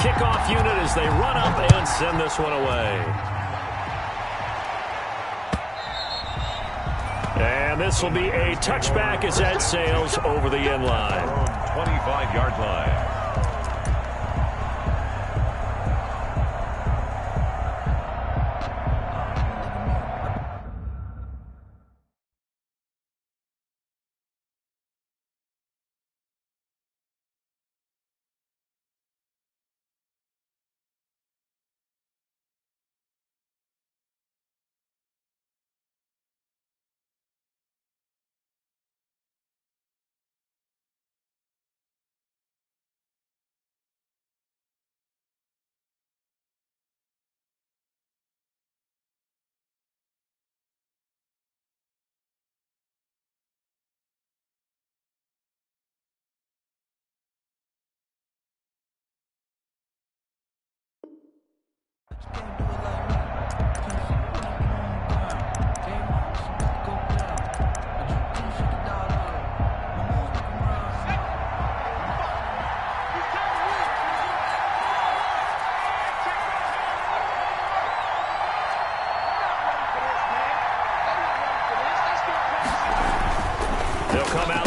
kickoff unit as they run up and send this one away. And this will be a touchback as that sails over the end line. 25-yard line.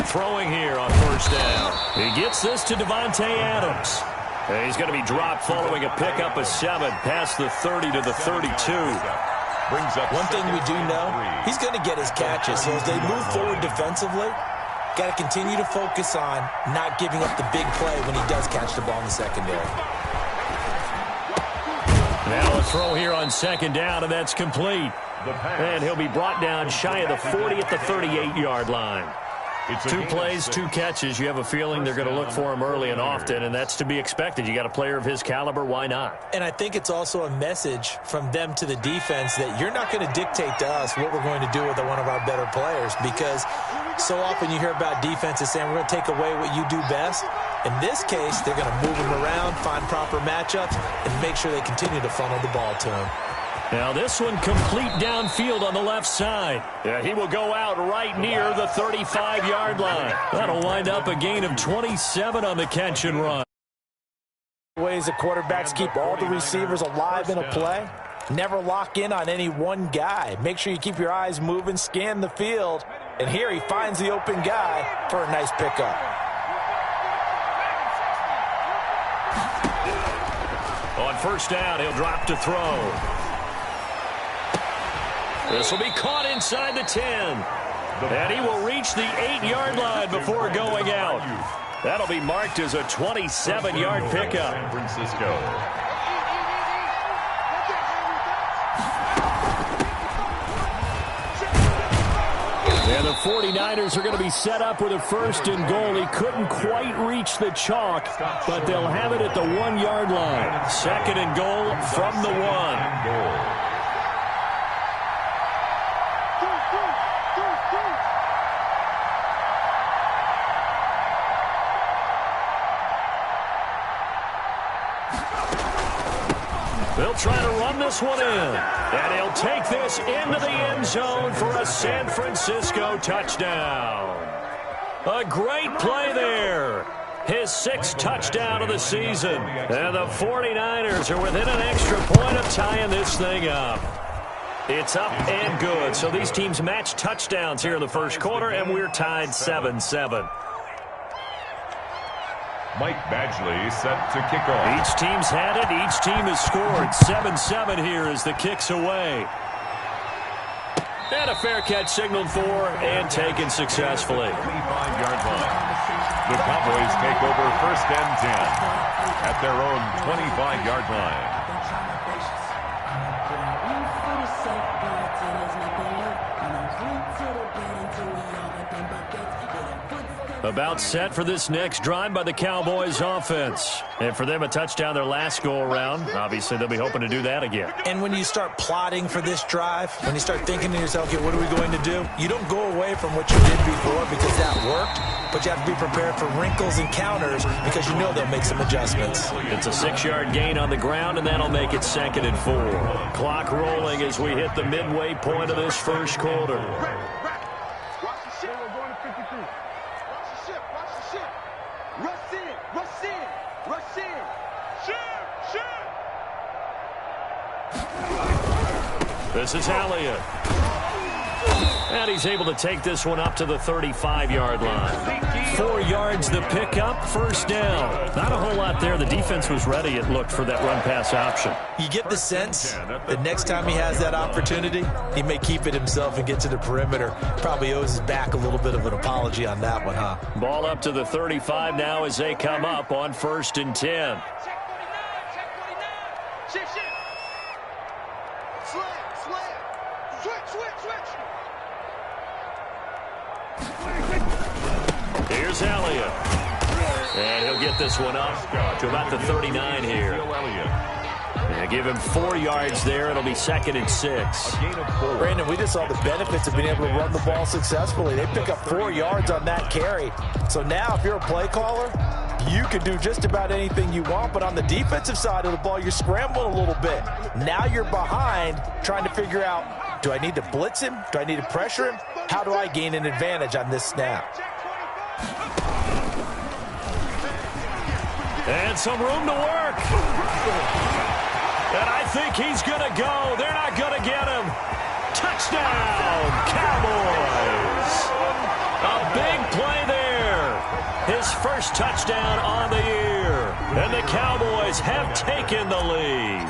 Throwing here on first down. He gets this to Davante Adams. And he's going to be dropped following a pickup of 7 past the 30 to the 32. Brings up one thing we do know, he's going to get his catches. So as they move forward defensively, got to continue to focus on not giving up the big play when he does catch the ball in the secondary. Now a throw here on second down, and that's complete. And he'll be brought down shy of the 40 at the 38-yard line. 2 plays, 2 catches. You have a feeling they're going to look for him early and often, and that's to be expected. You got a player of his caliber, why not? And I think it's also a message from them to the defense that you're not going to dictate to us what we're going to do with one of our better players, because so often you hear about defenses saying we're going to take away what you do best. In this case, they're going to move him around, find proper matchups, and make sure they continue to funnel the ball to him. Now this one complete downfield on the left side. Yeah, he will go out right near the 35-yard line. That'll wind up a gain of 27 on the catch and run. Ways the quarterbacks keep all the receivers alive in a play. Never lock in on any one guy. Make sure you keep your eyes moving, scan the field. And here he finds the open guy for a nice pickup. On first down, he'll drop to throw. This will be caught inside the 10. And he will reach the 8-yard line before going out. That'll be marked as a 27-yard pickup. San Francisco. And the 49ers are going to be set up with a 1st and goal. He couldn't quite reach the chalk, but they'll have it at the 1-yard line. 2nd and goal from the 1. They'll try to run this one in. And he'll take this into the end zone for a San Francisco touchdown. A great play there. His 6th touchdown of the season. And the 49ers are within an extra point of tying this thing up. It's up and good. So these teams match touchdowns here in the first quarter, and we're tied 7-7. Mike Badgley set to kick off. Each team's had it. Each team has scored. 7-7 here as the kick's away. And a fair catch signaled for and taken successfully. 25-yard line. The Cowboys take over 1st and 10 at their own 25-yard line. About set for this next drive by the Cowboys offense. And for them, a touchdown their last go-around. Obviously, they'll be hoping to do that again. And when you start plotting for this drive, when you start thinking to yourself, okay, what are we going to do? You don't go away from what you did before because that worked, but you have to be prepared for wrinkles and counters because you know they'll make some adjustments. It's a 6-yard gain on the ground, and that'll make it 2nd and 4. Clock rolling as we hit the midway point of this first quarter. Rush in. This is Elliott. And he's able to take this one up to the 35-yard line. 4 yards the pickup, first down. Not a whole lot there. The defense was ready, it looked, for that run-pass option. You get the sense that next time he has that opportunity, he may keep it himself and get to the perimeter. Probably owes his back a little bit of an apology on that one, huh? Ball up to the 35 now as they come up on 1st and 10. Here's Elliott. And he'll get this one up to about the 39 here. And give him 4 yards there. It'll be 2nd and 6. Brandon, we just saw the benefits of being able to run the ball successfully. They pick up 4 yards on that carry. So now if you're a play caller, you can do just about anything you want. But on the defensive side of the ball, you're scrambling a little bit. Now you're behind trying to figure out, do I need to blitz him? Do I need to pressure him? How do I gain an advantage on this snap? And some room to work. And I think he's going to go. They're not going to get him. Touchdown, Cowboys. A big play there. His first touchdown on the year. And the Cowboys have taken the lead.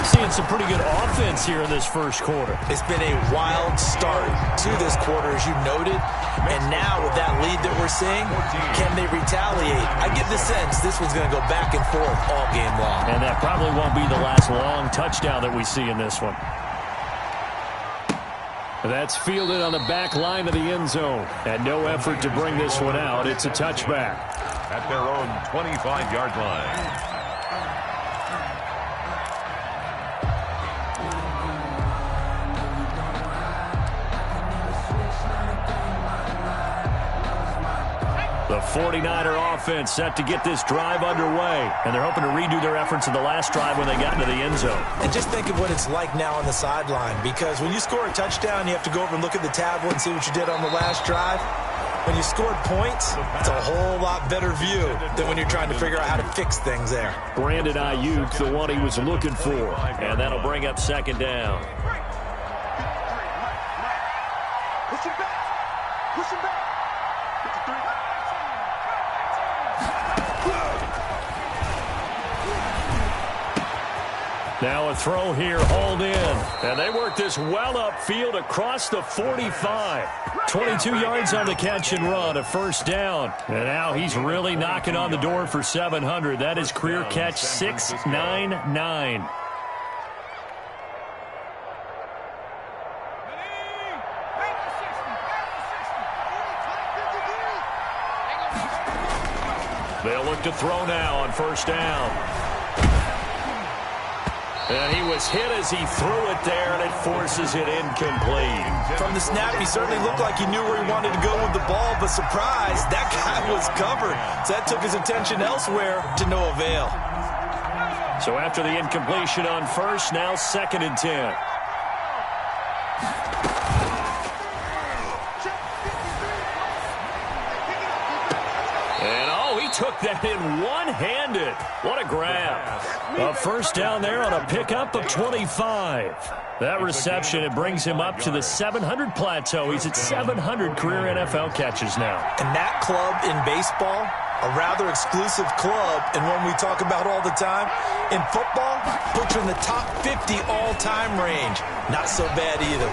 Seeing some pretty good offense here in this first quarter. It's been a wild start to this quarter, as you noted. And now with that lead that we're seeing, can they retaliate? I get the sense this one's going to go back and forth all game long. And that probably won't be the last long touchdown that we see in this one. That's fielded on the back line of the end zone. And no effort to bring this one out. It's a touchback. At their own 25-yard line. The 49er offense set to get this drive underway. And they're hoping to redo their efforts in the last drive when they got into the end zone. And just think of what it's like now on the sideline. Because when you score a touchdown, you have to go over and look at the tablet and see what you did on the last drive. When you scored points, it's a whole lot better view than when you're trying to figure out how to fix things there. Brandon Ayuk, the one he was looking for. And that'll bring up 2nd down. Push him back. Push him back. Now a throw here, hauled in. And they work this well upfield across the 45. 22 yards on the catch and run, a first down. And now he's really knocking on the door for 700. That is career catch 699. They'll look to throw now on 1st down. And he was hit as he threw it there, and it forces it incomplete. From the snap, he certainly looked like he knew where he wanted to go with the ball, but surprise, that guy was covered. So that took his attention elsewhere to no avail. So after the incompletion on 1st, now 2nd and 10. Took that in one-handed. What a grab. A first down there on a pickup of 25. That reception, it brings him up to the 700 plateau. He's at 700 career NFL catches now. And that club in baseball, a rather exclusive club, and one we talk about all the time. In football, puts you in the top 50 all-time range. Not so bad either.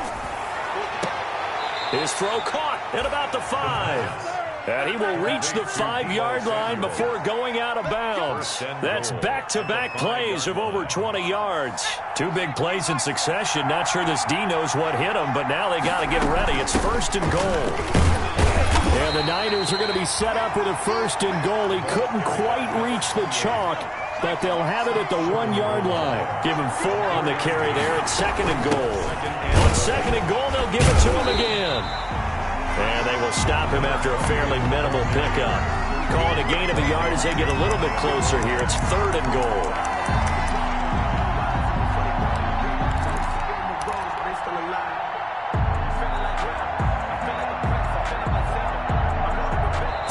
His throw caught at about the 5. And he will reach the 5-yard line before going out of bounds. That's back-to-back plays of over 20 yards. 2 big plays in succession. Not sure this D knows what hit him, but now they got to get ready. It's 1st and goal. And the Niners are going to be set up with a 1st and goal. He couldn't quite reach the chalk, but they'll have it at the 1-yard line. Give him 4 on the carry there at 2nd and goal. On 2nd and goal, they'll give it to him again. And they will stop him after a fairly minimal pickup. Calling a gain of a yard as they get a little bit closer here. It's 3rd and goal.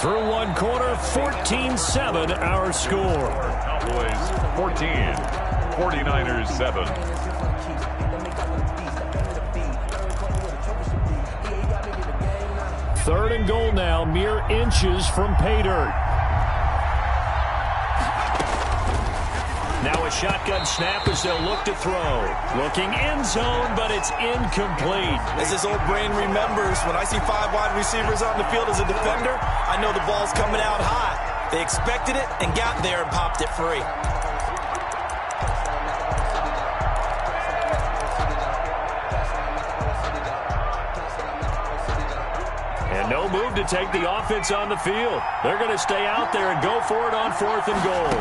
Through one quarter, 14-7 our score. Cowboys 14, 49ers 7. Third and goal now, mere inches from pay dirt. Now a shotgun snap as they'll look to throw. Looking end zone, but it's incomplete. As his old brain remembers, when I see 5 wide receivers on the field as a defender, I know the ball's coming out hot. They expected it and got there and popped it free. And no move to take the offense on the field. They're going to stay out there and go for it on 4th and goal.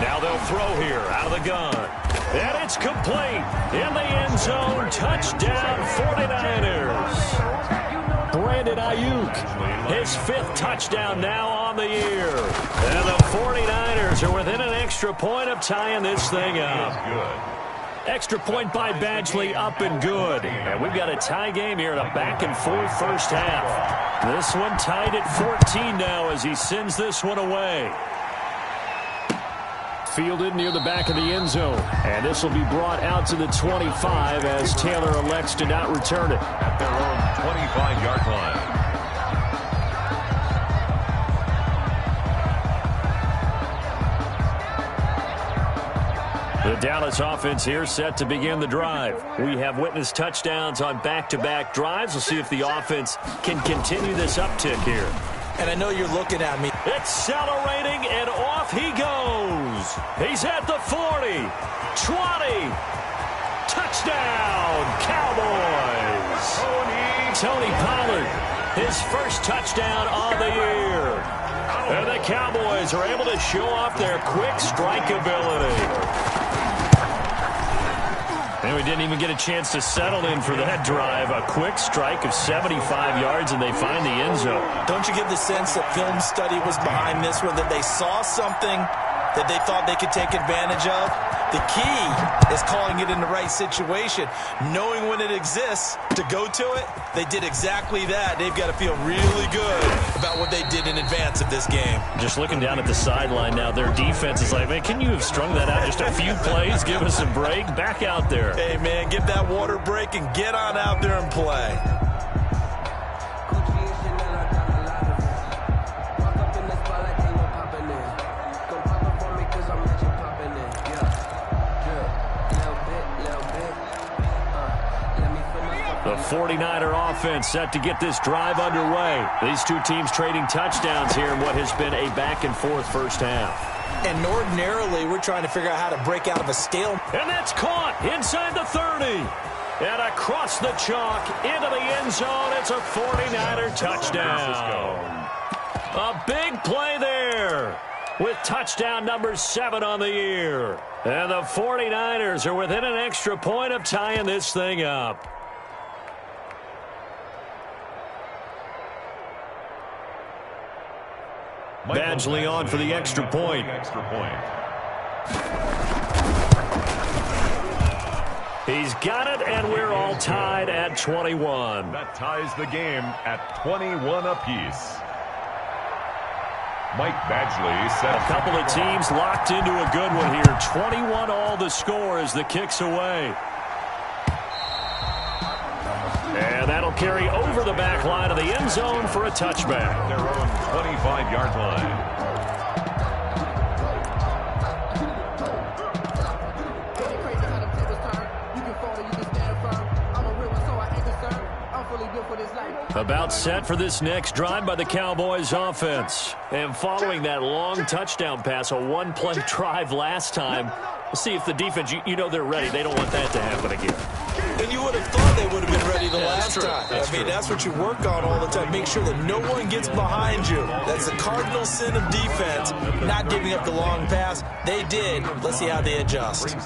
Now they'll throw here out of the gun. And it's complete. In the end zone, touchdown 49ers. Brandon Ayuk, his 5th touchdown now on the year. And the 49ers are within an extra point of tying this thing up. Extra point by Badgley, up and good. And we've got a tie game here in a back-and-forth first half. This one tied at 14 now as he sends this one away. Fielded near the back of the end zone. And this will be brought out to the 25 as Taylor elects to not return it. At their own 25-yard line. The Dallas offense here set to begin the drive. We have witnessed touchdowns on back-to-back drives. We'll see if the offense can continue this uptick here. And I know you're looking at me. Accelerating, and off he goes. He's at the 40, 20. Touchdown, Cowboys. Tony Pollard, his first touchdown on the year. And the Cowboys are able to show off their quick strike ability. And we didn't even get a chance to settle in for that drive. A quick strike of 75 yards, and they find the end zone. Don't you get the sense that film study was behind this one, that they saw something that they thought they could take advantage of? The key is calling it in the right situation, knowing when it exists to go to it. They did exactly that. They've got to feel really good about what they did in advance of this game. Just looking down at the sideline now, their defense is like, man, can you have strung that out just a few plays? Give us a break. Back out there. Hey, man, give that water break and get on out there and play. The 49er offense set to get this drive underway. These two teams trading touchdowns here in what has been a back-and-forth first half. And ordinarily, we're trying to figure out how to break out of a stalemate. And that's caught inside the 30. And across the chalk into the end zone. It's a 49er touchdown. A big play there with touchdown number 7 on the year. And the 49ers are within an extra point of tying this thing up. Badgley on for the extra point. He's got it, and we're all tied at 21. That ties the game at 21 apiece. Mike Badgley set a couple of teams locked into a good one here. 21 all the score as the kick's away. And that'll carry over the back line of the end zone for a touchback. Their own 25-yard line. About set for this next drive by the Cowboys offense. And following that long touchdown pass, a one-play drive last time, we'll see if the defense, you know they're ready. They don't want that to happen again. And you would have thought they would have been ready the last time. I mean, that's what you work on all the time. Make sure that no one gets behind you. That's the cardinal sin of defense, not giving up the long pass. They did. Let's see how they adjust.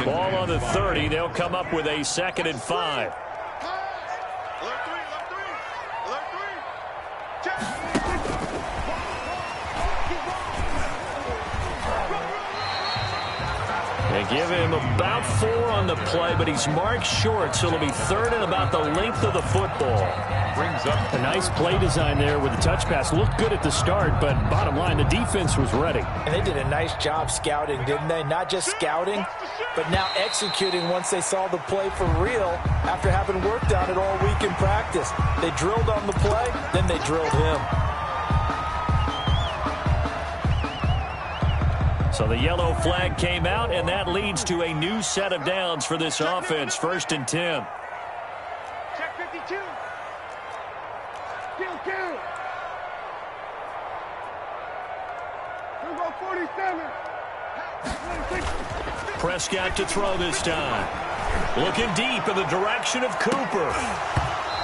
Ball on the 30. They'll come up with a 2nd and 5. And give him about 4 on the play, but he's marked short, so it'll be 3rd and about the length of the football. Brings up a nice play design there with the touch pass. Looked good at the start, but bottom line, the defense was ready. And they did a nice job scouting, didn't they? Not just scouting, but now executing once they saw the play for real after having worked on it all week in practice. They drilled on the play, then they drilled him. So the yellow flag came out, and that leads to a new set of downs for this offense. 1st and 10. Check 52. Kill. We'll go 47. Prescott to throw this time. Looking deep in the direction of Cooper.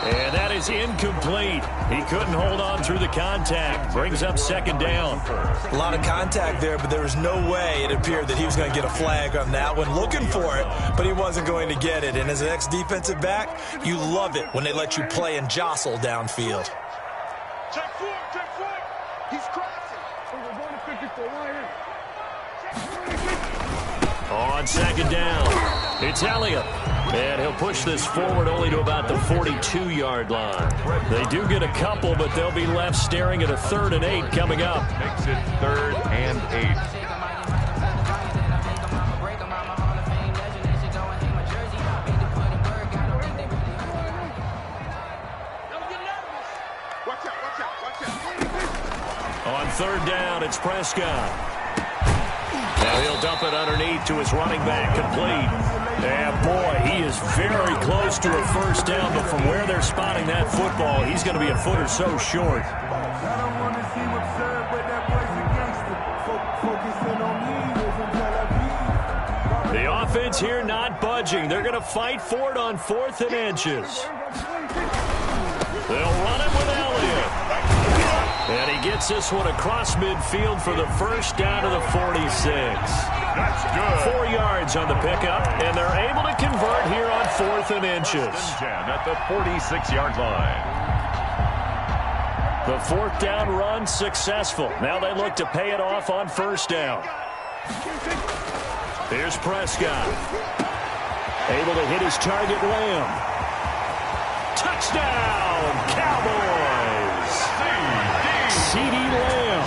And that is incomplete. He couldn't hold on through the contact. Brings up 2nd down. A lot of contact there, but there was no way it appeared that he was going to get a flag on that one. Looking for it, but he wasn't going to get it. And as an ex-defensive back, you love it when they let you play and jostle downfield. Check 4. He's crossing. We're going to 54 right here. On 2nd down, it's Elliott. And he'll push this forward only to about the 42-yard line. They do get a couple, but they'll be left staring at a 3rd and 8 coming up. makes it 3rd and 8. Watch out. On 3rd down, it's Prescott. Now he'll dump it underneath to his running back, complete. And boy, he is very close to a 1st down, but from where they're spotting that football, he's going to be a foot or so short. The offense here not budging. They're going to fight for it on 4th and inches. They'll run it with Elliott. And he gets this one across midfield for the 1st down to the 46. That's good. 4 yards on the pickup, and they're able to convert here on 4th and inches. 10 at the 46-yard line. The 4th down run successful. Now they look to pay it off on 1st down. Here's Prescott. Able to hit his target, Lamb. Touchdown, Cowboys! C.D. Lamb,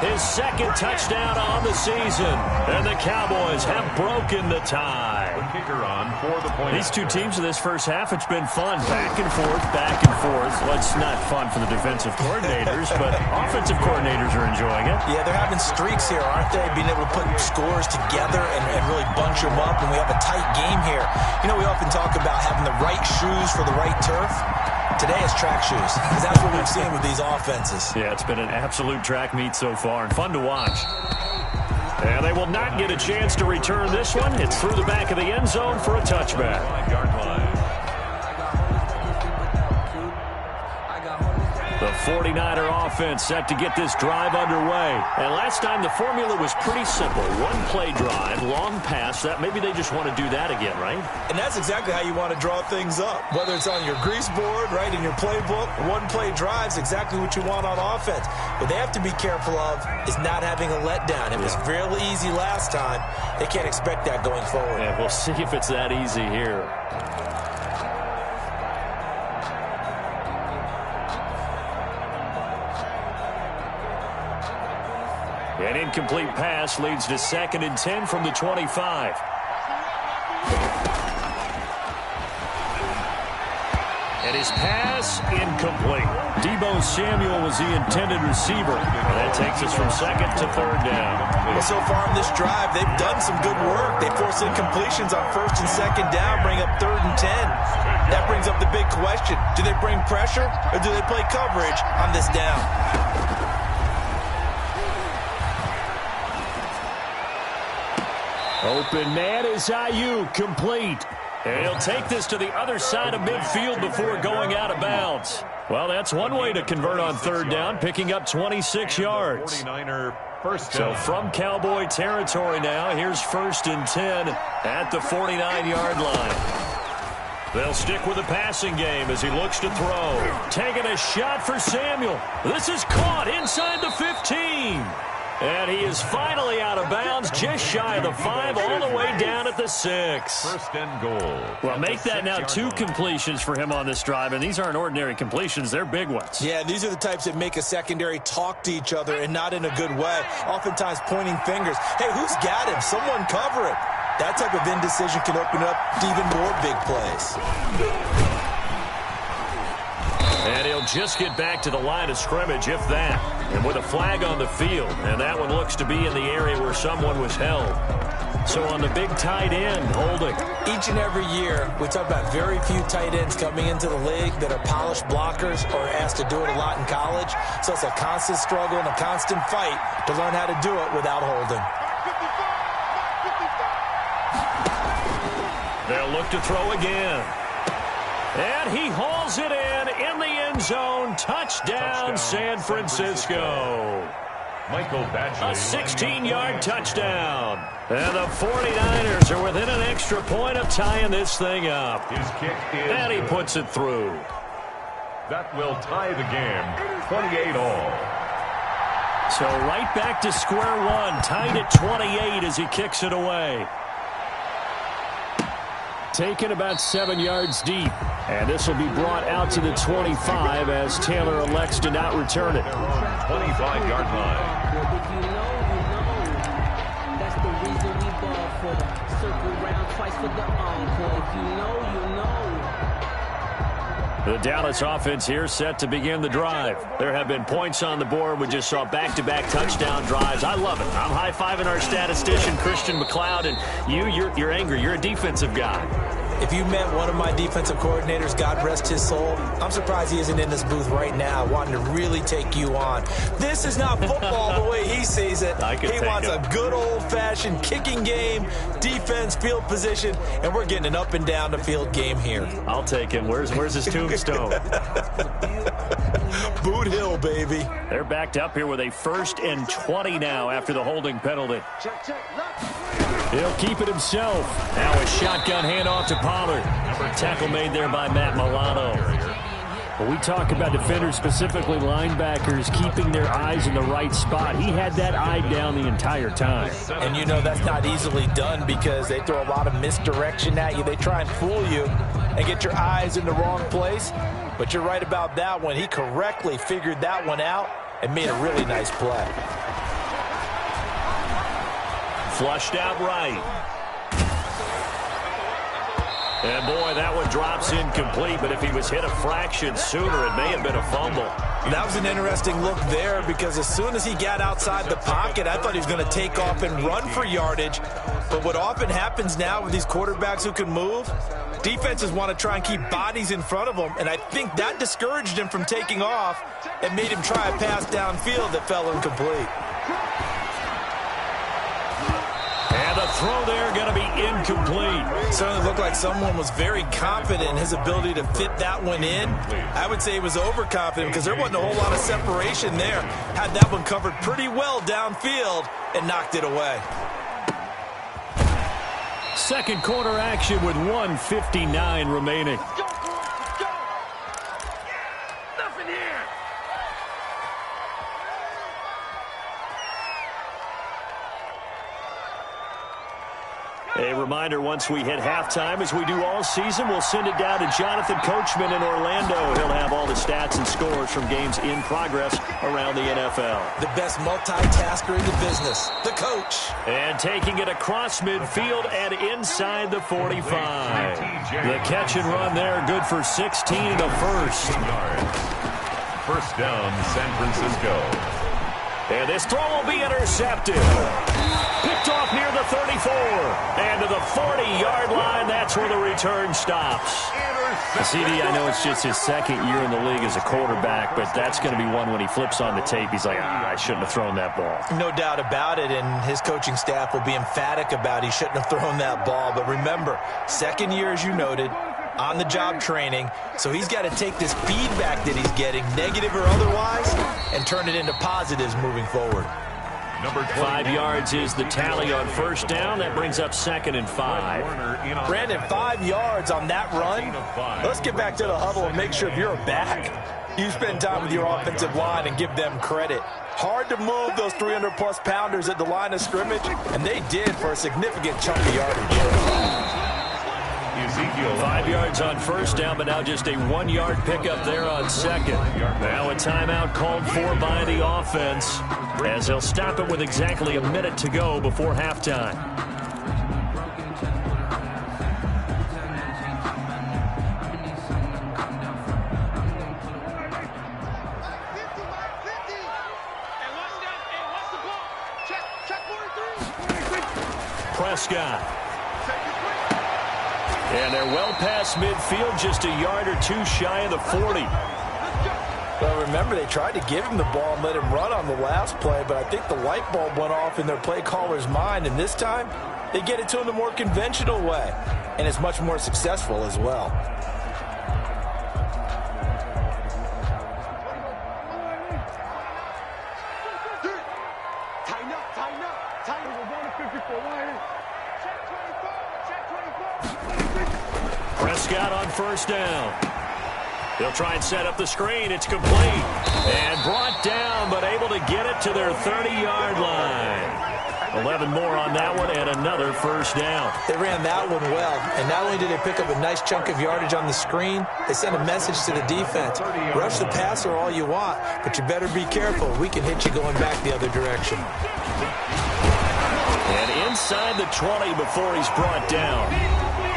his 2nd touchdown on the season. And the Cowboys have broken the tie. Kicker on for the point. These two teams in this first half, it's been fun. Back and forth, back and forth. Well, it's not fun for the defensive coordinators, but offensive coordinators are enjoying it. Yeah, they're having streaks here, aren't they? Being able to put scores together and really bunch them up, and we have a tight game here. You know, we often talk about having the right shoes for the right turf. Today it's track shoes, because that's what we've seen with these offenses. Yeah, it's been an absolute track meet so far, and fun to watch. And they will not get a chance to return this one. It's through the back of the end zone for a touchback. 5-yard line. The 49er offense set to get this drive underway. And last time the formula was pretty simple. 1-play drive, long pass. That maybe they just want to do that again, right? And that's exactly how you want to draw things up. Whether it's on your grease board, right, in your playbook, 1-play drive's exactly what you want on offense. What they have to be careful of is not having a letdown. It was real easy last time. They can't expect that going forward. Yeah, we'll see if it's that easy here. An incomplete pass leads to 2nd and 10 from the 25. And his pass incomplete. Deebo Samuel was the intended receiver. And that takes us from 2nd to 3rd down. Well, so far in this drive, they've done some good work. They force incompletions on 1st and 2nd down, bring up 3rd and 10. That brings up the big question. Do they bring pressure or do they play coverage on this down? Open man is Ayuk, complete. And he'll take this to the other side of midfield before going out of bounds. Well, that's one way to convert on 3rd down, picking up 26 yards. 49er first So down. from Cowboy territory now, here's 1st and 10 at the 49-yard line. They'll stick with the passing game as he looks to throw. Taking a shot for Samuel. This is caught inside the 15. And he is finally out of bounds, just shy of the 5, all the way down at the 6. First and goal. Well, make that now 2 completions for him on this drive, and these aren't ordinary completions. They're big ones. Yeah, these are the types that make a secondary talk to each other and not in a good way, oftentimes pointing fingers. Hey, who's got him? Someone cover it. That type of indecision can open up to even more big plays. And he'll just get back to the line of scrimmage, if that. And with a flag on the field, and that one looks to be in the area where someone was held. So on the big tight end, holding. Each and every year, we talk about very few tight ends coming into the league that are polished blockers or asked to do it a lot in college. So it's a constant struggle and a constant fight to learn how to do it without holding. They'll look to throw again. And he hauls it in the end zone. Touchdown, San Francisco. Michael Badgley. A 16-yard touchdown. And the 49ers are within an extra point of tying this thing up. His kick is And he puts it through. That will tie the game, 28-all. So right back to square one, tied at 28 as he kicks it away. Taken about 7 yards deep. And this will be brought out to the 25 as Taylor elects to not return it. 25-yard line. If you know, that's the reason we ball for. Circle round twice for the encore. If you know, you know. The Dallas offense here set to begin the drive. There have been points on the board. We just saw back-to-back touchdown drives. I love it. I'm high-fiving our statistician, Christian McLeod, and you're angry. You're a defensive guy. If you met one of my defensive coordinators, God rest his soul, I'm surprised he isn't in this booth right now wanting to really take you on. This is not football the way he sees it. He wants a good old-fashioned kicking game, defense, field position, and we're getting an up-and-down-the-field game here. I'll take him. Where's his tombstone? Boot Hill, baby. They're backed up here with a 1st and 20 now after the holding penalty. He'll keep it himself. Now a shotgun handoff to Pollard. Tackle made there by Matt Milano. When we talk about defenders, specifically linebackers, keeping their eyes in the right spot, he had that eye down the entire time. And you know that's not easily done because they throw a lot of misdirection at you. They try and fool you and get your eyes in the wrong place. But you're right about that one. He correctly figured that one out and made a really nice play. Flushed out right. And, boy, that one drops incomplete, but if he was hit a fraction sooner, it may have been a fumble. That was an interesting look there because as soon as he got outside the pocket, I thought he was going to take off and run for yardage. But what often happens now with these quarterbacks who can move, defenses want to try and keep bodies in front of them, and I think that discouraged him from taking off and made him try a pass downfield that fell incomplete. And the throw there going to be incomplete. Certainly looked like someone was very confident in his ability to fit that one in. I would say he was overconfident because there wasn't a whole lot of separation there. Had that one covered pretty well downfield and knocked it away. Second quarter action with 1:59 remaining. Nothing here. A reminder, once we hit halftime, as we do all season, we'll send it down to Jonathan Coachman in Orlando. He'll have all the stats and scores from games in progress around the NFL. The best multitasker in the business, the coach. And taking it across midfield and inside the 45. The catch and run there, good for 16 and a first. First down, San Francisco. And this throw will be intercepted. Picked off near the 34. And to the 40-yard line, that's where the return stops. CD, I know it's just his second year in the league as a quarterback, but that's going to be one when he flips on the tape. He's like, I shouldn't have thrown that ball. No doubt about it, and his coaching staff will be emphatic about he shouldn't have thrown that ball. But remember, second year, as you noted, on-the-job training, so he's got to take this feedback that he's getting, negative or otherwise, and turn it into positives moving forward. Number 5 yards is the tally on first down. That brings up 2nd and 5. Brandon, 5 yards on that run. Let's get back to the huddle and make sure if you're a back, You spend time with your offensive line and give them credit. Hard to move those 300-plus pounders at the line of scrimmage, and they did for a significant chunk of yardage. 5 yards on first down, but now just a 1-yard pickup there on second. Now a timeout called for by the offense, as they'll stop it with exactly a minute to go before halftime. Prescott. And they're well past midfield, just a yard or two shy of the 40. Well, remember, they tried to give him the ball and let him run on the last play, but I think the light bulb went off in their play caller's mind, and this time they get it to him the more conventional way, and it's much more successful as well. Prescott on first down. They'll try and set up the screen. It's complete. And brought down, but able to get it to their 30-yard line. 11 more on that one and another first down. They ran that one well, and not only did they pick up a nice chunk of yardage on the screen, they sent a message to the defense. Rush the passer all you want, but you better be careful. We can hit you going back the other direction. And inside the 20 before he's brought down.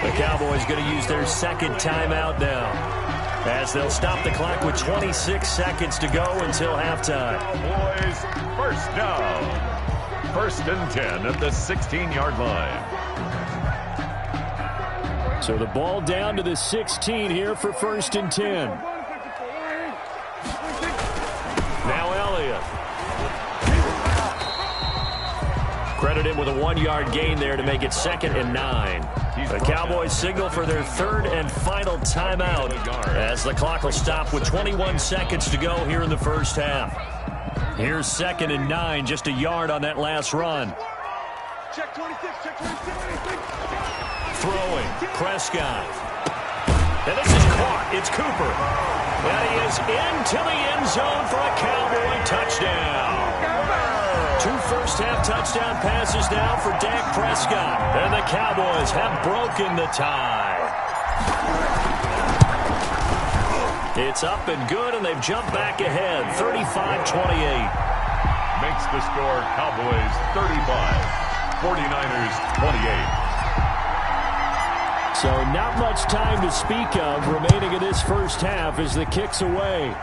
The Cowboys going to use their second timeout now, as they'll stop the clock with 26 seconds to go until halftime. Cowboys, first down. 1st and 10 at the 16-yard line. So the ball down to the 16 here for 1st and 10. Now Elliott. Credit him with a 1-yard gain there to make it 2nd and 9. The Cowboys signal for their 3rd and final timeout, as the clock will stop with 21 seconds to go here in the first half. Here's 2nd and 9, just a yard on that last run. Check 26, check 26. Throwing, Prescott. And this is caught. It's Cooper. And he is into the end zone for a Cowboy touchdown. 2 first-half touchdown passes now for Dak Prescott. And the Cowboys have broken the tie. It's up and good, and they've jumped back ahead, 35-28. Makes the score Cowboys 35, 49ers 28. So not much time to speak of remaining in this first half as the kick's away.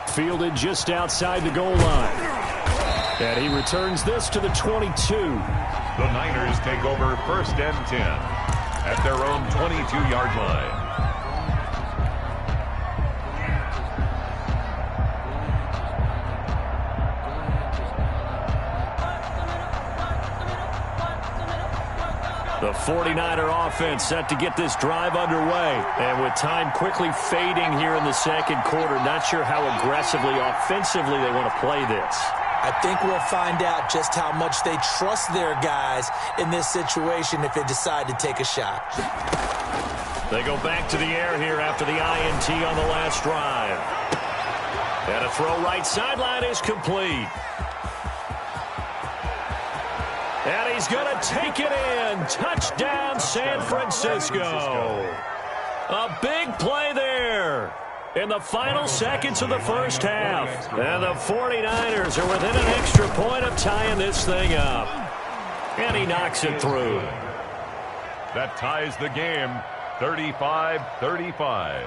Fielded just outside the goal line. And he returns this to the 22. The Niners take over 1st and 10 at their own 22-yard line. The 49er offense set to get this drive underway. And with time quickly fading here in the second quarter, not sure how aggressively, offensively they want to play this. I think we'll find out just how much they trust their guys in this situation if they decide to take a shot. They go back to the air here after the INT on the last drive. And a throw right sideline is complete. And he's going to take it in. Touchdown, San Francisco. A big play there in the final seconds of the first half. And the 49ers are within an extra point of tying this thing up. And he knocks it through. That ties the game, 35-35.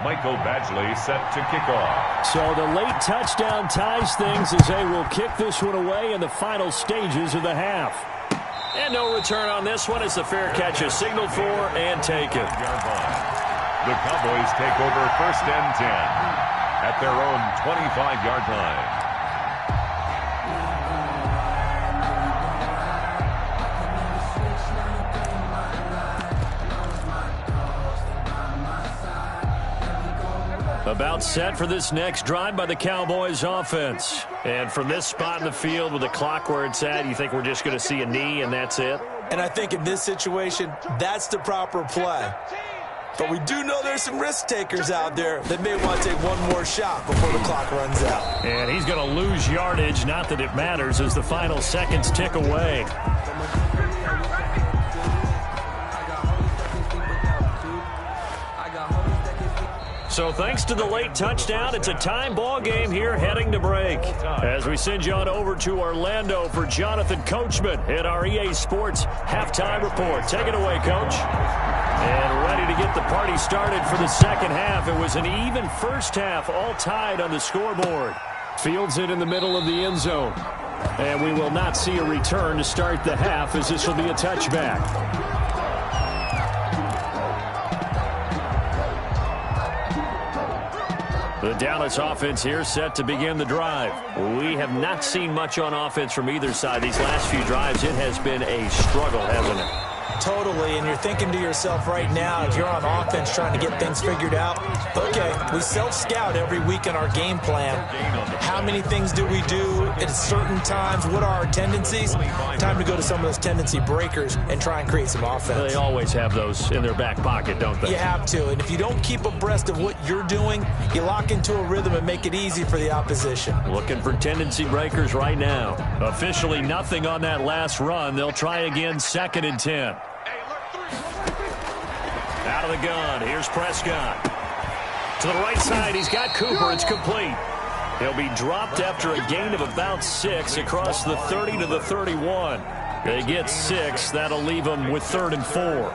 Michael Badgley set to kick off. So the late touchdown ties things as they will kick this one away in the final stages of the half. And no return on this one as the fair catch is signaled for and taken. The Cowboys take over 1st and 10 at their own 25-yard line. About set for this next drive by the Cowboys offense. And from this spot in the field with the clock where it's at, you think we're just going to see a knee and that's it? And I think in this situation, that's the proper play. But we do know there's some risk takers out there that may want to take one more shot before the clock runs out. And he's going to lose yardage, not that it matters, as the final seconds tick away. So thanks to the late touchdown, it's a time ball game here heading to break. As we send you on over to Orlando for Jonathan Coachman in our EA Sports Halftime Report. Take it away, Coach. And ready to get the party started for the second half. It was an even first half, all tied on the scoreboard. Fields it in the middle of the end zone. And we will not see a return to start the half, as this will be a touchback. The Dallas offense here set to begin the drive. We have not seen much on offense from either side. These last few drives, it has been a struggle, hasn't it? Totally, and you're thinking to yourself right now, if you're on offense trying to get things figured out, okay, we self-scout every week in our game plan. How many things do we do at certain times? What are our tendencies? Time to go to some of those tendency breakers and try and create some offense. They always have those in their back pocket, don't they? You have to, and if you don't keep abreast of what you're doing, you lock into a rhythm and make it easy for the opposition. Looking for tendency breakers right now. Officially nothing on that last run. They'll try again, 2nd and 10. Out of the gun, here's Prescott. To the right side, he's got Cooper. It's complete. He'll be dropped after a gain of about 6 across the 30 to the 31. They get 6. That'll leave them with 3rd and 4.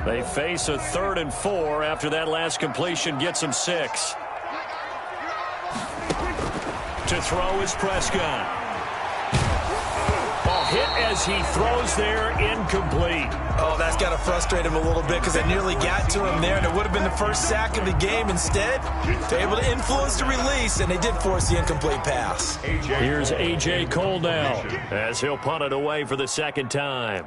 They face a 3rd and 4 after that last completion gets them 6. To throw is Prescott. Ball hit as he throws there, incomplete. Oh, that's got to frustrate him a little bit because I nearly got to him there, and it would have been the first sack of the game. Instead, they're able to influence the release, and they did force the incomplete pass. Here's A.J. Cole now as he'll punt it away for the second time.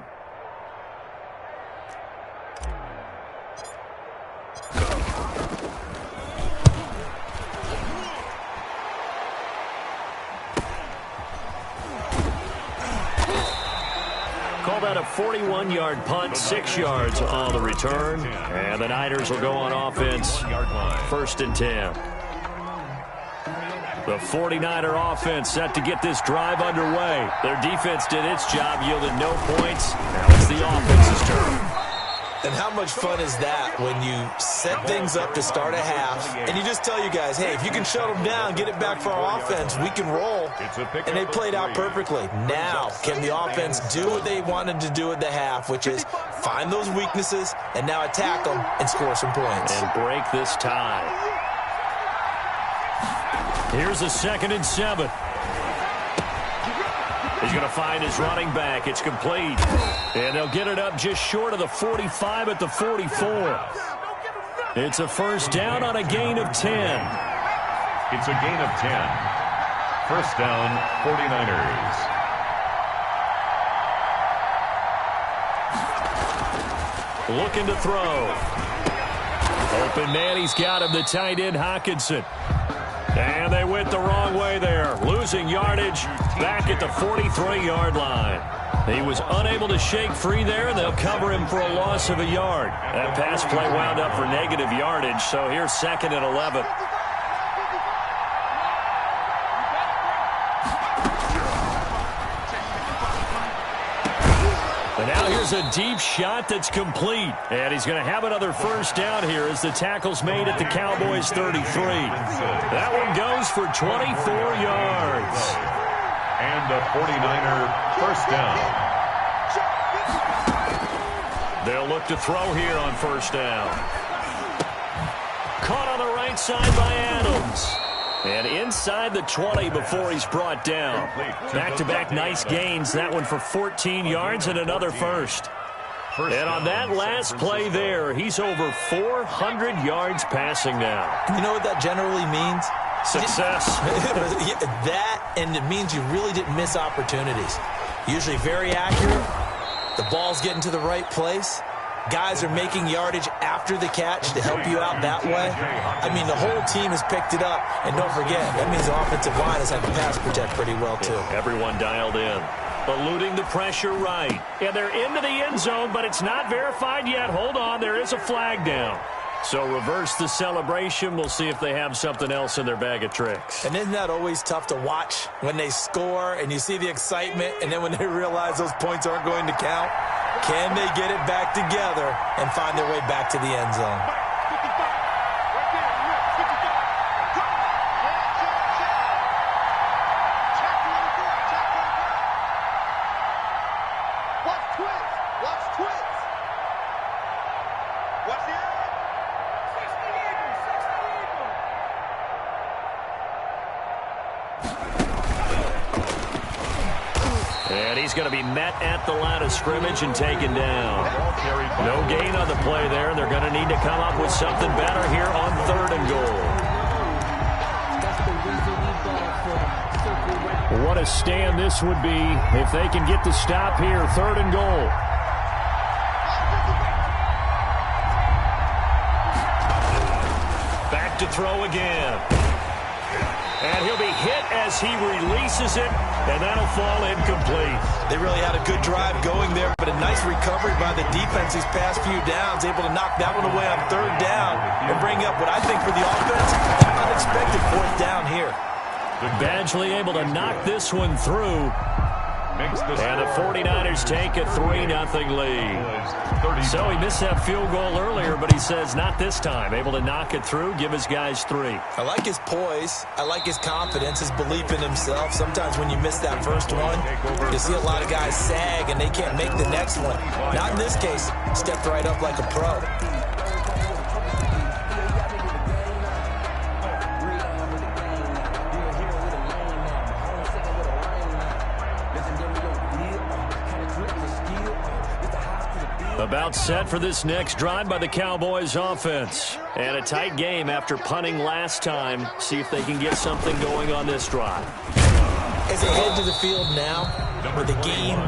Call that a 41-yard punt, 6 yards on the return. And the Niners will go on offense, 1st and 10. The 49er offense set to get this drive underway. Their defense did its job, yielded no points. Now it's the offense's turn. And how much fun is that when you set things up to start a half and you just tell you guys, hey, if you can shut them down, get it back for our offense, we can roll. And they played out perfectly. Now, can the offense do what they wanted to do at the half, which is find those weaknesses and now attack them and score some points. And break this tie. Here's a 2nd and 7. He's going to find his running back. It's complete. And they'll get it up just short of the 45 at the 44. It's a first down on a gain of 10. It's a gain of 10. First down, 49ers. Looking to throw. Open man, he's got him, the tight end, Hockenson. And they went the wrong way there, losing yardage back at the 43-yard line. He was unable to shake free there, and they'll cover him for a loss of a yard. That pass play wound up for negative yardage, so here's 2nd and 11. And now here's a deep shot that's complete. And he's going to have another first down here as the tackle's made at the Cowboys' 33. That one goes for 24 yards. And a 49er first down. They'll look to throw here on first down. Caught on the right side by Adams. And inside the 20 before he's brought down. Back-to-back nice gains. That one for 14 yards and another first. And on that last play there, he's over 400 yards passing now. You know what that generally means? Success. That, and it means you really didn't miss opportunities. Usually very accurate. The ball's getting to the right place. guys are making yardage after the catch to help you out that way. I mean, the whole team has picked it up. And don't forget, that means the offensive line has had to pass protect pretty well, too. Everyone dialed in. Eluding the pressure right. And they're into the end zone, but it's not verified yet. Hold on, there is a flag down. So reverse the celebration. We'll see if they have something else in their bag of tricks. And isn't that always tough to watch when they score and you see the excitement, and then when they realize those points aren't going to count? Can they get it back together and find their way back to the end zone? And he's going to be met at the line of scrimmage and taken down. No gain on the play there. They're going to need to come up with something better here on 3rd and goal. What a stand this would be if they can get the stop here. 3rd and goal. Back to throw again. And he'll be hit as he releases it, and that'll fall incomplete. They really had a good drive going there, but a nice recovery by the defense these past few downs, able to knock that one away on 3rd down and bring up what I think for the offense, an unexpected 4th down here. Badgley able to knock this one through. And the 49ers take a 3-0 lead. So he missed that field goal earlier, but he says not this time. Able to knock it through, give his guys 3. I like his poise. I like his confidence, his belief in himself. Sometimes when you miss that first one, you see a lot of guys sag and they can't make the next one. Not in this case. Stepped right up like a pro. About set for this next drive by the Cowboys offense. And a tight game after punting last time. See if they can get something going on this drive. As they head to the field now, with the game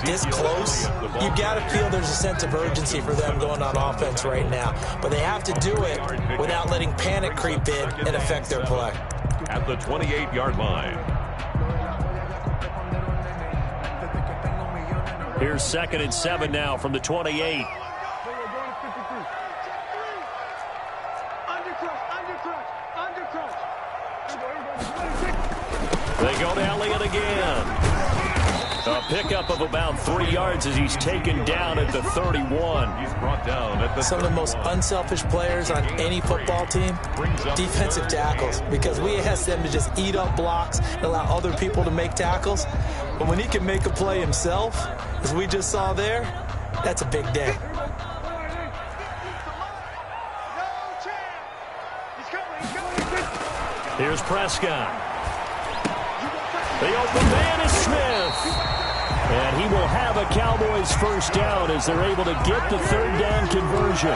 this close, you got to feel there's a sense of urgency for them going on offense right now. But they have to do it without letting panic creep in and affect their play. At the 28-yard line. Here's 2nd and 7 now from the 28. They go to Elliott again. A pickup of about 3 yards as he's taken down at the 31. He's brought down at the Some of the most unselfish players on any football team, defensive tackles, because we ask them to just eat up blocks and allow other people to make tackles. But when he can make a play himself, as we just saw there, that's a big day. Here's Prescott. The open man is Smith. And he will have a Cowboys first down as they're able to get the 3rd down conversion.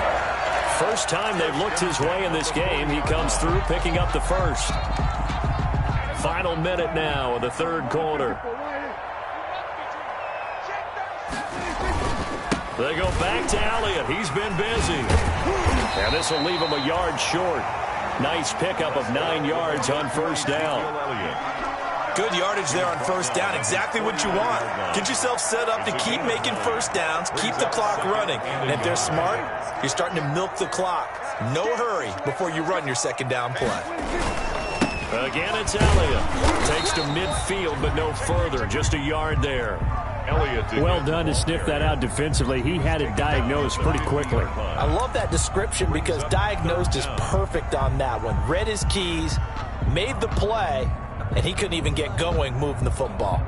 First time they've looked his way in this game. He comes through picking up the first. Final minute now of the 3rd quarter. They go back to Elliott. He's been busy. And this will leave him a yard short. Nice pickup of 9 yards on first down. Good yardage there on first down. Exactly what you want. Get yourself set up to keep making first downs, keep the clock running. And if they're smart, you're starting to milk the clock. No hurry before you run your 2nd down play. Again, it's Elliott. Takes to midfield, but no further. Just a yard there. Well done to sniff that out defensively. He had it diagnosed pretty quickly. I love that description because diagnosed is perfect on that one. Read his keys, made the play, and he couldn't even get going moving the football.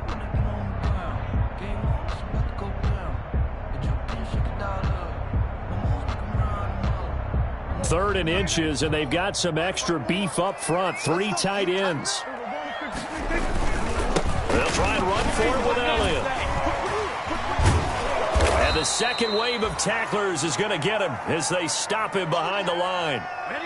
Third and inches, and they've got some extra beef up front. 3 tight ends. They'll try and run for it with Elliott. And the The second wave of tacklers is going to get him as they stop him behind the line.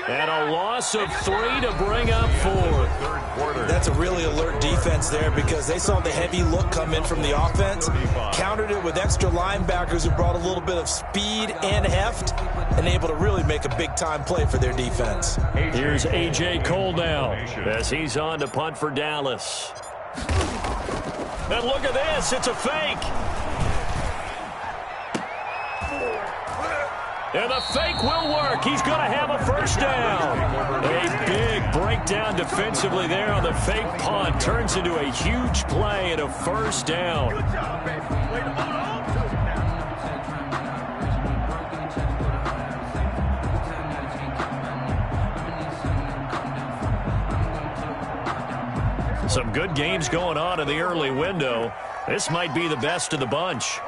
And a loss of 3 to bring up 4. That's a really alert defense there because they saw the heavy look come in from the offense, countered it with extra linebackers who brought a little bit of speed and heft, and able to really make a big-time play for their defense. Here's A.J. Cole now as he's on to punt for Dallas. And look at this. It's a fake. And the fake will work. He's going to have a first down. A big breakdown defensively there on the fake punt. Turns into a huge play and a first down. Some good games going on in the early window. This might be the best of the bunch.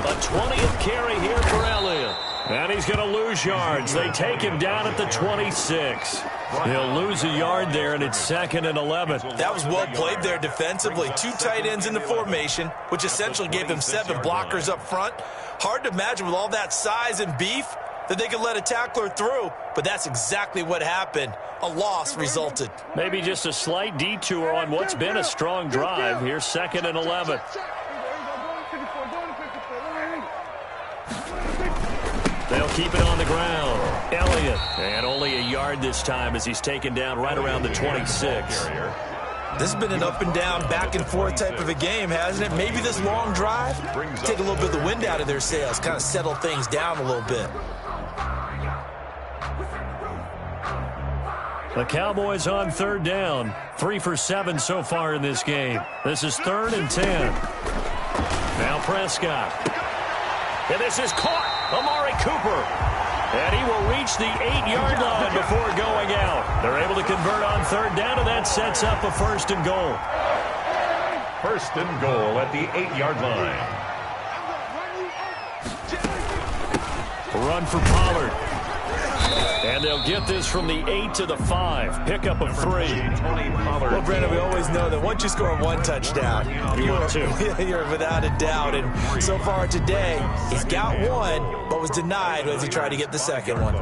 A 20th carry here for Elliott. And he's going to lose yards. They take him down at the 26. He'll lose a yard there, and it's 2nd and 11. That was well played there defensively. 2 tight ends in the formation, which essentially gave them 7 blockers up front. Hard to imagine with all that size and beef that they could let a tackler through, but that's exactly what happened. A loss resulted. Maybe just a slight detour on what's been a strong drive. Here's 2nd and 11. They'll keep it on the ground. Elliott, and only a yard this time as he's taken down right around the 26. This has been an up and down, back and forth type of a game, hasn't it? Maybe this long drive, take a little bit of the wind out of their sails, kind of settle things down a little bit. The Cowboys on 3rd down. 3 for 7 so far in this game. This is 3rd and 10. Now Prescott. And this is caught. Amari Cooper. And he will reach the 8-yard line before going out. They're able to convert on 3rd down, and that sets up a 1st and goal. 1st and goal at the 8-yard line. Run for Pollard. And they'll get this from the 8 to the 5. Pickup of 3. Well, Brandon, we always know that once you score 1 touchdown, you're without a doubt. And so far today, he's got 1, but was denied as he tried to get the second one.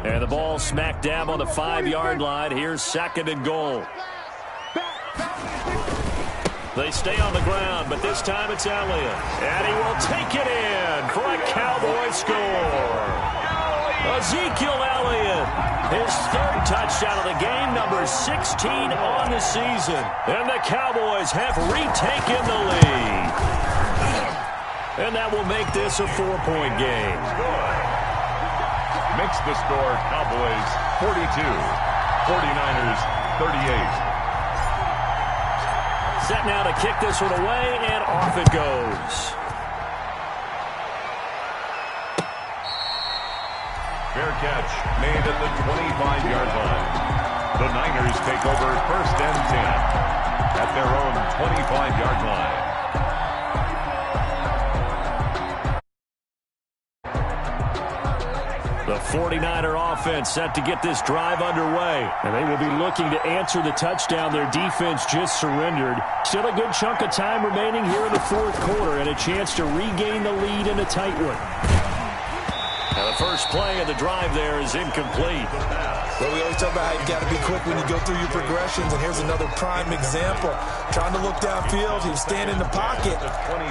And the ball smack dab on the 5-yard line. Here's 2nd and goal. They stay on the ground, but this time it's Elliott. And he will take it in for a Cowboy score. Ezekiel Elliott, his 3rd touchdown of the game, number 16 on the season. And the Cowboys have retaken the lead. And that will make this a 4-point game. Makes the score Cowboys 42, 49ers 38. Set now to kick this one away, and off it goes. Fair catch made at the 25-yard line. The Niners take over 1st and 10 at their own 25-yard line. The 49er offense set to get this drive underway. And they will be looking to answer the touchdown their defense just surrendered. Still a good chunk of time remaining here in the 4th quarter and a chance to regain the lead in a tight one. And the first play of the drive there is incomplete. Well, we always talk about how you've got to be quick when you go through your progressions, and here's another prime example. Trying to look downfield, he was standing in the pocket,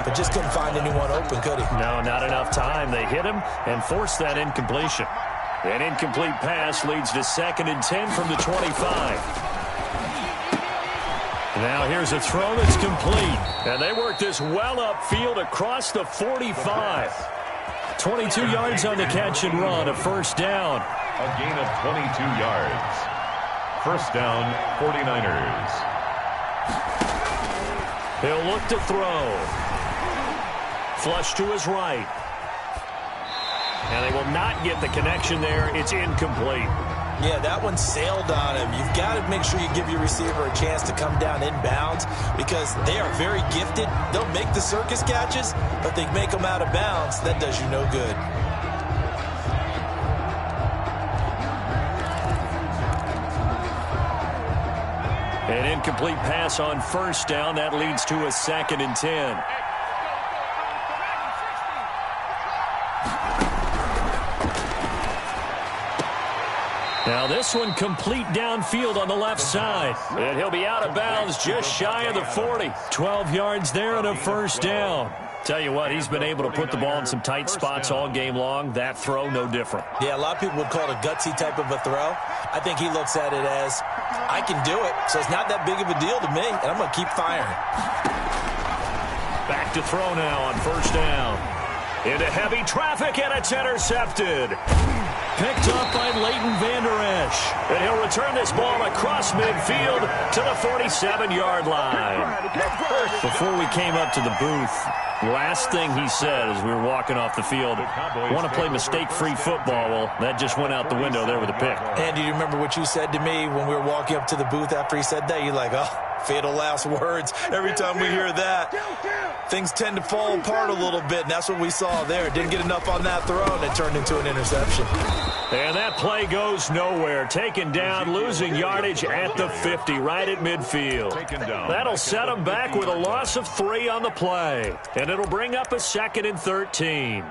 but just couldn't find anyone open, could he? No, not enough time. They hit him and forced that incompletion. An incomplete pass leads to 2nd and 10 from the 25. Now here's a throw that's complete. And they work this well upfield across the 45. 22 yards on the catch and run, a 1st down. A gain of 22 yards. 1st down, 49ers. He'll look to throw. Flush to his right. And they will not get the connection there. It's incomplete. Yeah, that one sailed on him. You've got to make sure you give your receiver a chance to come down inbounds because they are very gifted. They'll make the circus catches, but they make them out of bounds. That does you no good. An incomplete pass on first down. That leads to a 2nd and 10. Now this one complete downfield on the left side. And he'll be out of bounds just shy of the 40. 12 yards there and a first down. Tell you what, he's been able to put the ball in some tight spots all game long. That throw, no different. Yeah, a lot of people would call it a gutsy type of a throw. I think he looks at it as, I can do it, so it's not that big of a deal to me, and I'm going to keep firing. Back to throw now on first down. Into heavy traffic, and it's intercepted. Picked up by Leighton Vander Esch. And he'll return this ball across midfield to the 47-yard line. Before we came up to the booth, last thing he said as we were walking off the field, want to play mistake-free football. Well, that just went out the window there with a pick. And do you remember what you said to me when we were walking up to the booth after he said that? You're like, oh, fatal last words. Every time we hear that, things tend to fall apart a little bit, and that's what we saw there. Didn't get enough on that throw, and it turned into an interception. And that play goes nowhere. Taken down, losing yardage at the 50, right at midfield. That'll set them back with a loss of 3 on the play. And it'll bring up a 2nd and 13.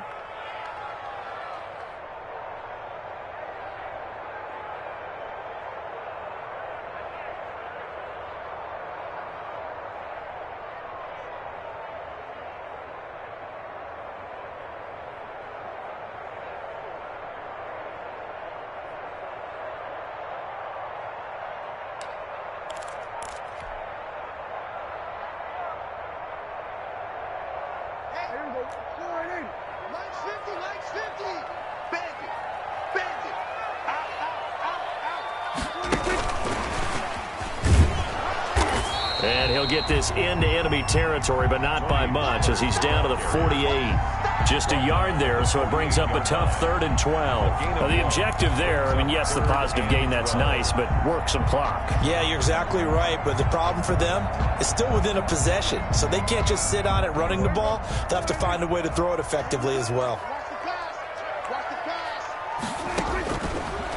And he'll get this into enemy territory, but not by much, as he's down to the 48. Just a yard there, so it brings up a tough 3rd and 12. Now, the objective there, I mean, yes, the positive gain, that's nice, but work some clock. Yeah, you're exactly right, but the problem for them is still within a possession, so they can't just sit on it running the ball. They'll have to find a way to throw it effectively as well.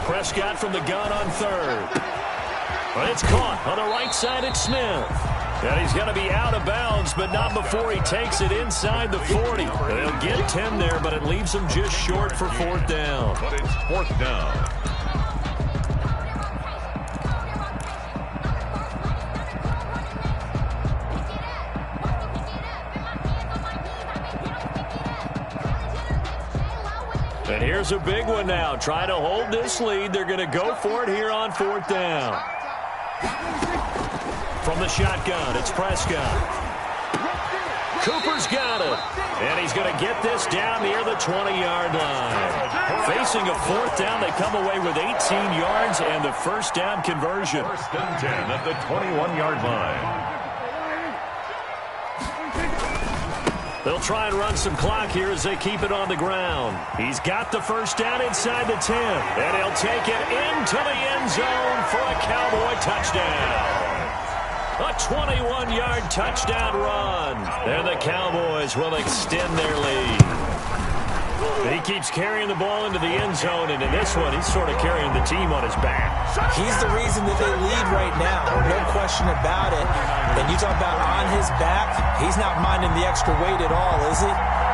Prescott from the gun on 3rd. But it's caught on the right side at Smith. And he's going to be out of bounds, but not before he takes it inside the 40. They'll get 10 there, but it leaves them just short for 4th down. But it's 4th down. And here's a big one now. Trying to hold this lead. They're going to go for it here on 4th down. From the shotgun, it's Prescott. Cooper's got it. And he's going to get this down near the 20-yard line. Facing a 4th down, they come away with 18 yards and the first down conversion. 1st and 10 at the 21-yard line. They'll try and run some clock here as they keep it on the ground. He's got the first down inside the 10. And he'll take it into the end zone for a Cowboy touchdown. A 21-yard touchdown run. And the Cowboys will extend their lead. He keeps carrying the ball into the end zone, and in this one, he's sort of carrying the team on his back. He's the reason that they lead right now. No question about it. And you talk about on his back, he's not minding the extra weight at all, is he?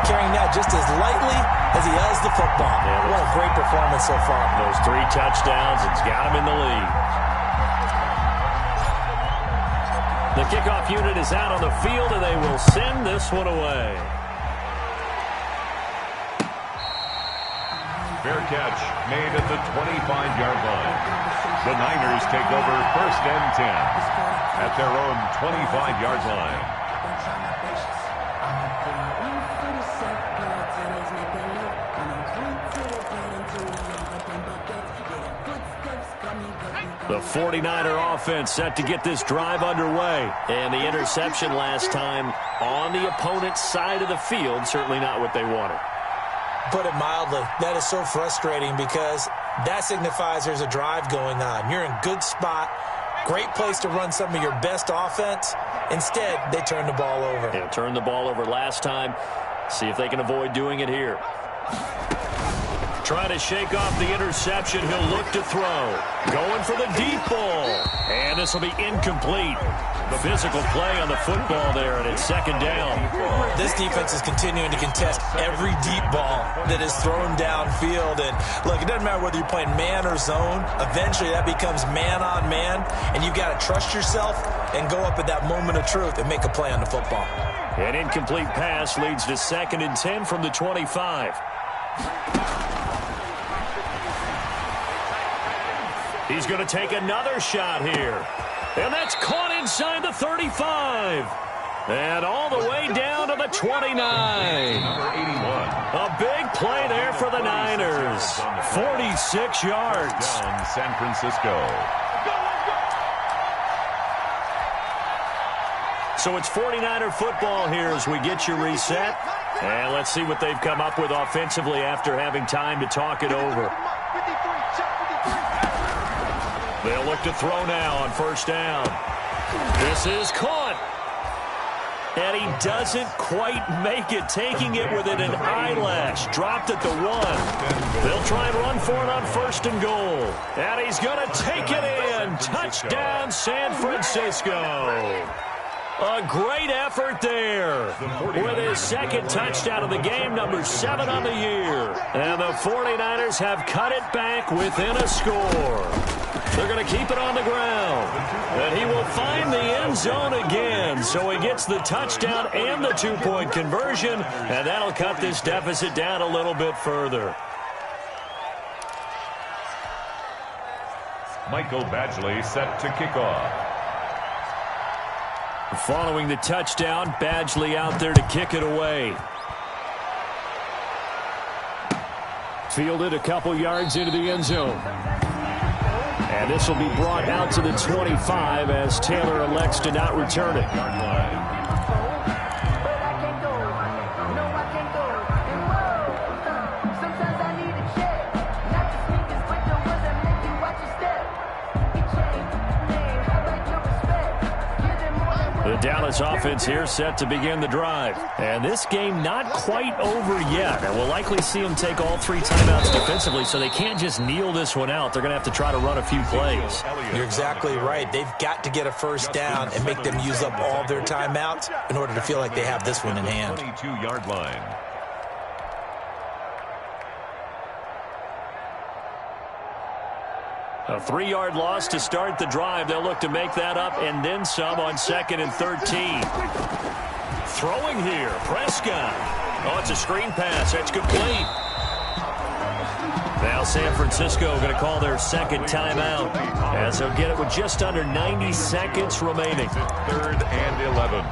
Carrying that just as lightly as he has the football. Yeah, what a great performance so far. Those 3 touchdowns, it's got him in the lead. The kickoff unit is out on the field, and they will send this one away. Fair catch made at the 25-yard line. The Niners take over 1st and 10 at their own 25-yard line. The 49er offense set to get this drive underway. And the interception last time on the opponent's side of the field, certainly not what they wanted. Put it mildly, that is so frustrating because that signifies there's a drive going on. You're in good spot, great place to run some of your best offense. Instead, they turn the ball over. Yeah, turned the ball over last time. See if they can avoid doing it here. Trying to shake off the interception. He'll look to throw. Going for the deep ball. And this will be incomplete. The physical play on the football there, and it's second down. This defense is continuing to contest every deep ball that is thrown downfield. And, look, it doesn't matter whether you're playing man or zone. Eventually that becomes man on man, and you've got to trust yourself and go up at that moment of truth and make a play on the football. An incomplete pass leads to 2nd and 10 from the 25. He's going to take another shot here. And that's caught inside the 35. And all the way down to the 29. Number 81. A big play there for the Niners. 46 yards. Down San Francisco. So it's 49er football here as we get you reset. And let's see what they've come up with offensively after having time to talk it over. They'll look to throw now on first down. This is caught. And he doesn't quite make it, taking it within an eyelash. Dropped at the 1. They'll try and run for it on 1st and goal. And he's going to take it in. Touchdown, San Francisco. A great effort there with his 2nd touchdown of the game, number 7 on the year. And the 49ers have cut it back within a score. They're going to keep it on the ground. And he will find the end zone again. So he gets the touchdown and the 2-point conversion. And that'll cut this deficit down a little bit further. Michael Badgley set to kick off. Following the touchdown, Badgley out there to kick it away. Fielded a couple yards into the end zone. And this will be brought out to the 25 as Taylor elects to not return it. The Dallas offense here set to begin the drive. And this game not quite over yet. And we'll likely see them take all 3 timeouts defensively, so they can't just kneel this one out. They're going to have to try to run a few plays. You're exactly right. They've got to get a first down and make them use up all their timeouts in order to feel like they have this one in hand. 22-yard line. A 3-yard loss to start the drive. They'll look to make that up and then some on 2nd and 13. Throwing here, Prescott. Oh, it's a screen pass. That's complete. Now San Francisco going to call their 2nd timeout as they'll get it with just under 90 seconds remaining. 3rd and 11.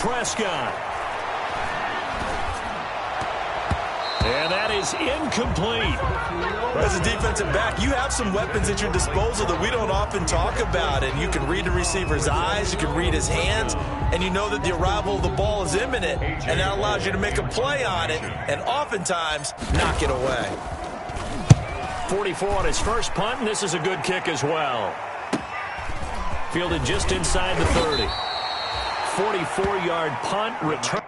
Prescott. And that is incomplete. As a defensive back, you have some weapons at your disposal that we don't often talk about. And you can read the receiver's eyes, you can read his hands, and you know that the arrival of the ball is imminent. And that allows you to make a play on it and oftentimes knock it away. 44 on his first punt, and this is a good kick as well. Fielded just inside the 30. 44-yard punt return.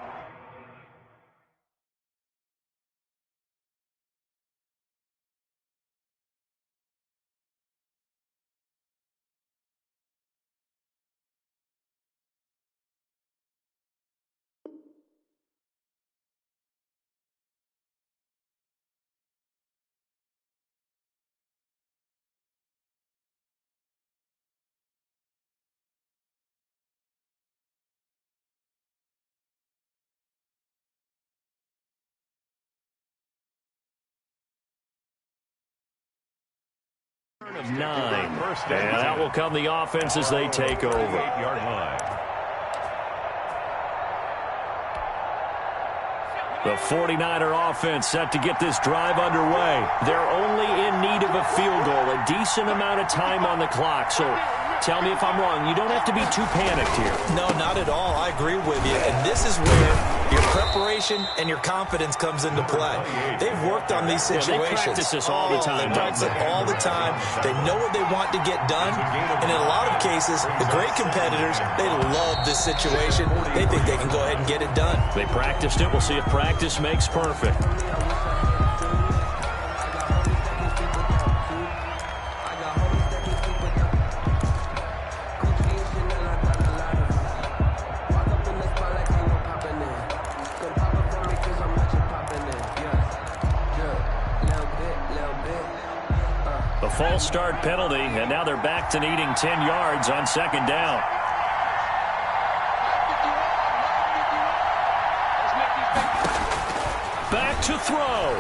Of 9. And that will come the offense as they take over. 8-yard line. The 49er offense set to get this drive underway. They're only in need of a field goal, a decent amount of time on the clock. So Tell me if I'm wrong. You don't have to be too panicked here. No, not at all. I agree with you. And this is where your preparation and your confidence comes into play. They've worked on these situations. They practice this all the time. They practice it all the time. They know what they want to get done. And in a lot of cases, the great competitors, they love this situation. They think they can go ahead and get it done. They practiced it. We'll see if practice makes perfect. False start penalty, and now they're back to needing 10 yards on second down. Back to throw.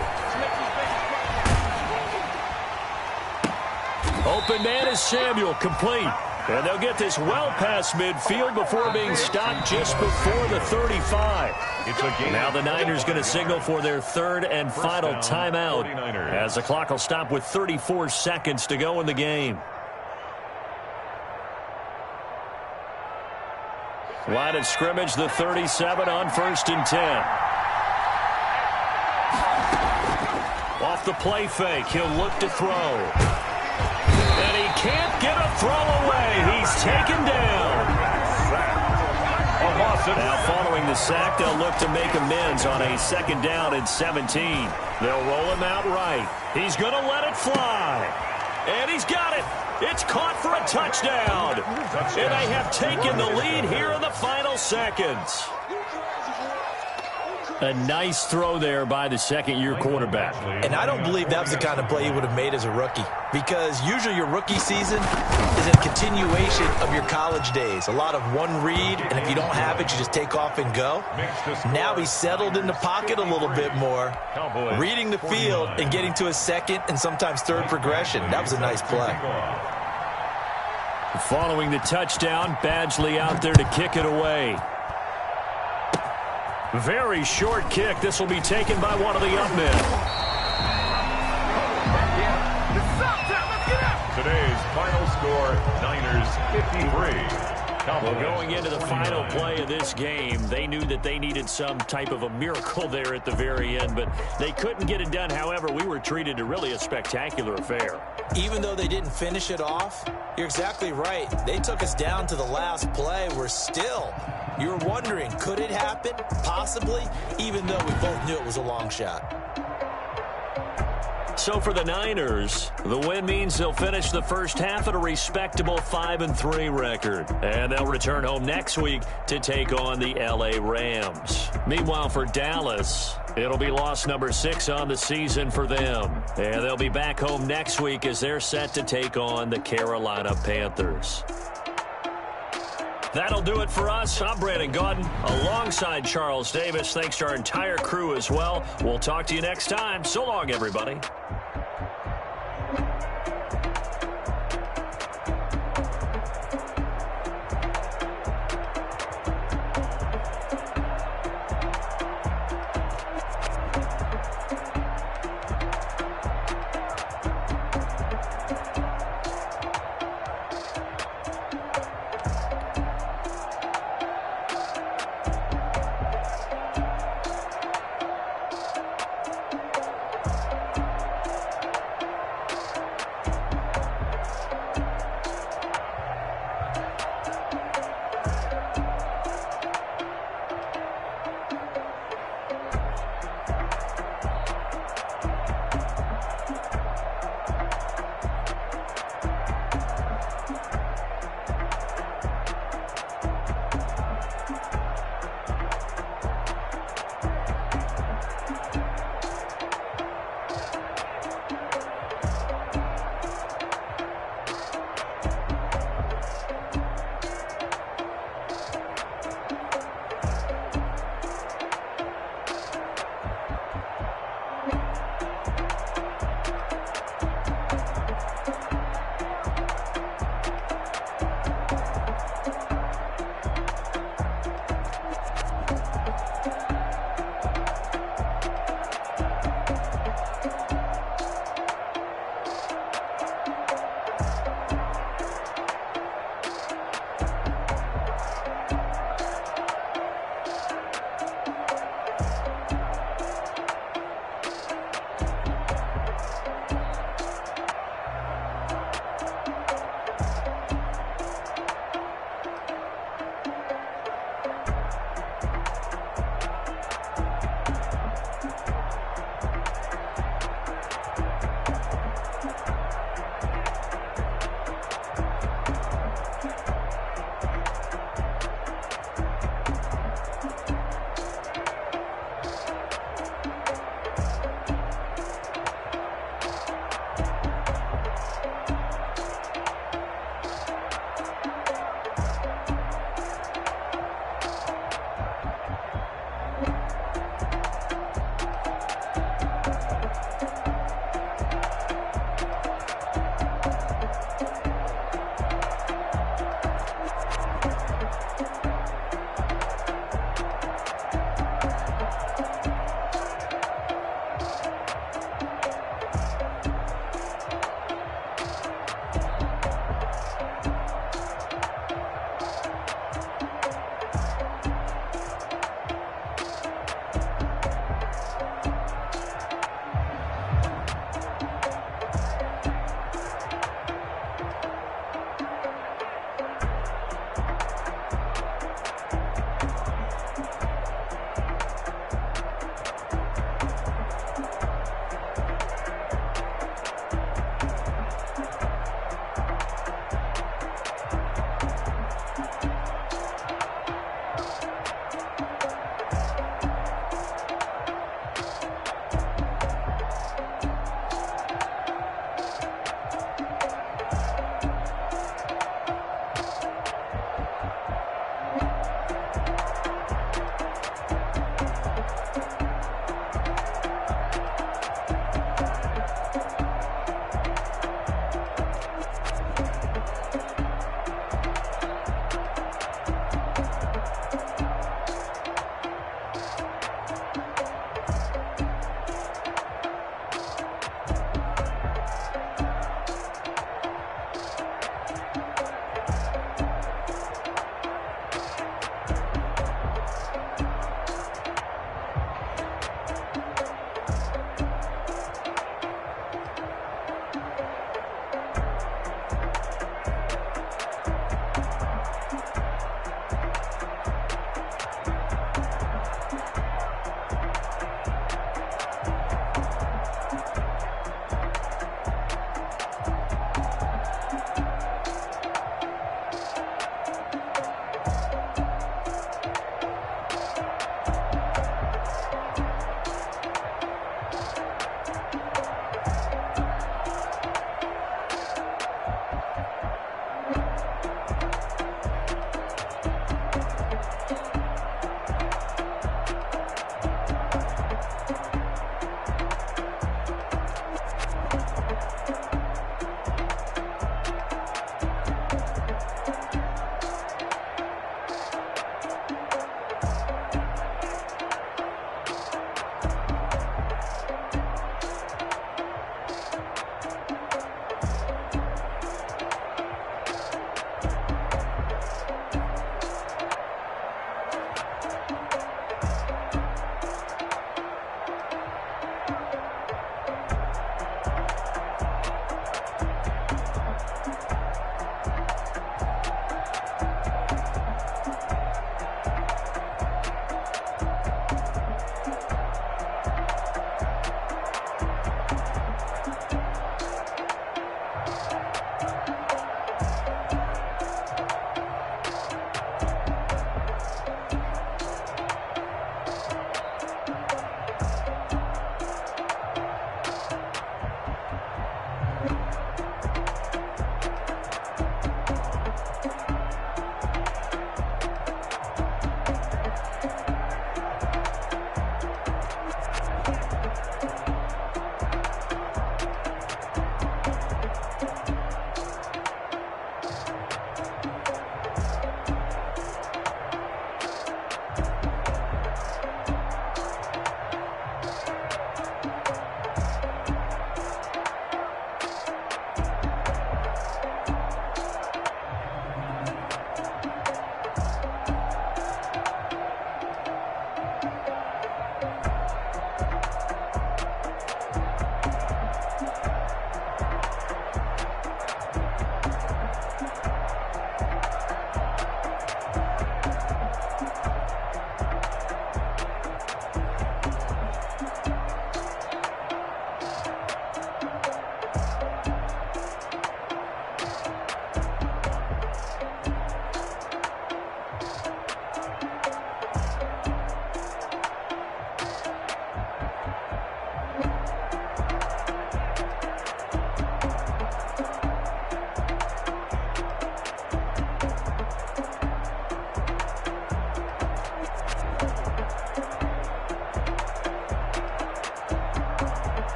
Open man is Samuel, complete. And they'll get this well past midfield before being stopped just before the 35. Now the Niners going to signal for their third and final timeout as the clock will stop with 34 seconds to go in the game. Line of scrimmage, the 37 on 1st and 10. Off the play fake, he'll look to throw. And he can't get a throw away. He's taken down. Now following the sack, they'll look to make amends on a second down and 17. They'll roll him out right. He's going to let it fly. And he's got it. It's caught for a touchdown. And they have taken the lead here in the final seconds. A nice throw there by the second-year quarterback. And I don't believe that was the kind of play he would have made as a rookie, because usually your rookie season is a continuation of your college days. A lot of one read, and if you don't have it, you just take off and go. Now he's settled in the pocket a little bit more, reading the field and getting to his second and sometimes third progression. That was a nice play. Following the touchdown, Badgley out there to kick it away. Very short kick. This will be taken by one of the up men. Today's final score, Niners 53. Well, going into the final play of this game, they knew that they needed some type of a miracle there at the very end, but they couldn't get it done. However, we were treated to really a spectacular affair. Even though they didn't finish it off, you're exactly right. They took us down to the last play. We're still... You're wondering, could it happen? Possibly, even though we both knew it was a long shot. So for the Niners, the win means they'll finish the first half at a respectable 5-3 record. And they'll return home next week to take on the LA Rams. Meanwhile, for Dallas, it'll be loss number 6 on the season for them. And they'll be back home next week as they're set to take on the Carolina Panthers. That'll do it for us. I'm Brandon Gaudin alongside Charles Davis. Thanks to our entire crew as well. We'll talk to you next time. So long, everybody.